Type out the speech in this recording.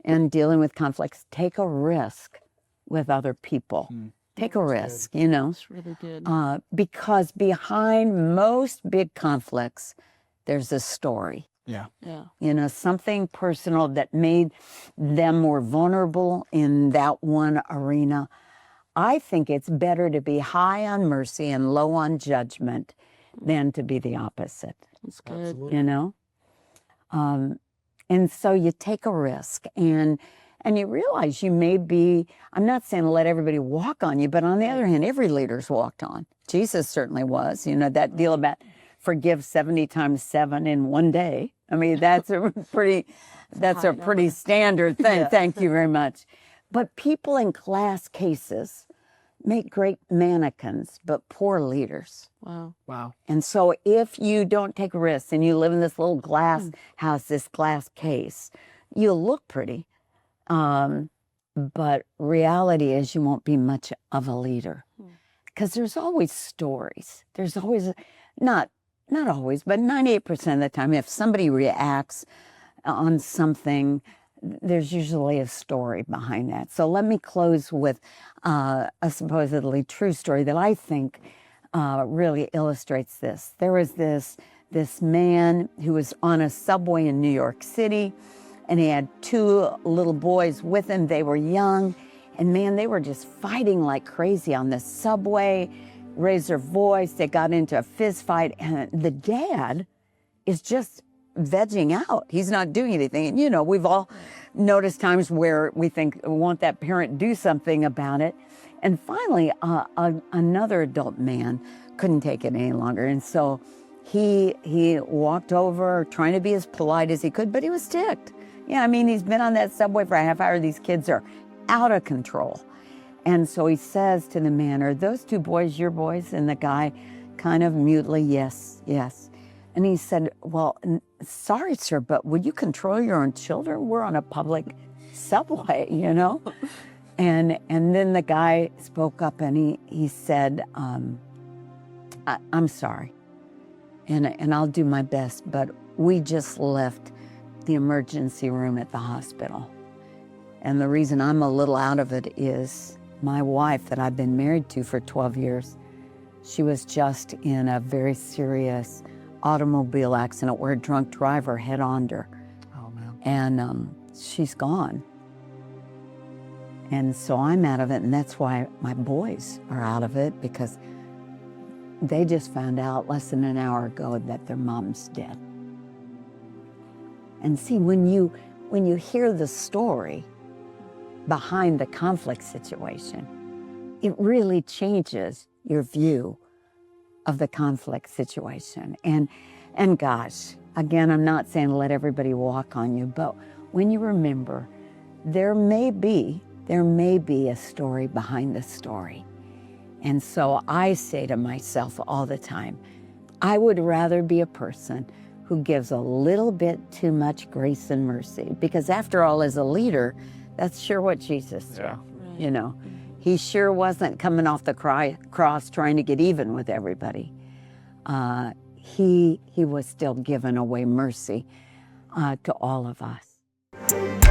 and dealing with conflicts, take a risk with other people. Take a risk, you know. That's really good. Because behind most big conflicts, there's a story. Yeah. Yeah. You know, something personal that made them more vulnerable in that one arena. I think it's better to be high on mercy and low on judgment than to be the opposite. That's good. Absolutely. You know? And so you take a risk and you realize you may be, I'm not saying let everybody walk on you, but on the other hand, every leader's walked on. Jesus certainly was. You know, that deal about forgive 70 times 7 in one day. I mean, that's a pretty standard thing. Yeah. Thank you very much. But people in class cases make great mannequins, but poor leaders. Wow. Wow. And so if you don't take risks and you live in this little glass house, this glass case, you'll look pretty. But reality is you won't be much of a leader. Because there's always stories. There's always, not always, but 98% of the time, if somebody reacts on something, there's usually a story behind that. So let me close with a supposedly true story that I think really illustrates this. There was this man who was on a subway in New York City, and he had 2 little boys with him. They were young, and man, they were just fighting like crazy on the subway, raised their voice. They got into a fist fight, and the dad is just vegging out. He's not doing anything. And, you know, we've all noticed times where we think, want that parent do something about it. And finally, another adult man couldn't take it any longer. And so he walked over, trying to be as polite as he could, but he was ticked. Yeah, I mean, he's been on that subway for a half hour. These kids are out of control. And so he says to the man, are those 2 boys your boys? And the guy kind of mutely, yes, yes. And he said, well, sorry, sir, but would you control your own children? We're on a public subway, you know? And then the guy spoke up and he said, I'm sorry, and I'll do my best, but we just left the emergency room at the hospital. And the reason I'm a little out of it is my wife that I've been married to for 12 years, she was just in a very serious automobile accident where a drunk driver head-oned her. Oh, man. And she's gone. And so I'm out of it, and that's why my boys are out of it, because they just found out less than an hour ago that their mom's dead. And see, when you hear the story behind the conflict situation, it really changes your view of the conflict situation. And gosh, again, I'm not saying let everybody walk on you, but when you remember, there may be a story behind the story. And so I say to myself all the time, I would rather be a person who gives a little bit too much grace and mercy, because after all, as a leader, that's sure what Jesus did. Yeah. Right. You know, he sure wasn't coming off the cross trying to get even with everybody. He was still giving away mercy to all of us.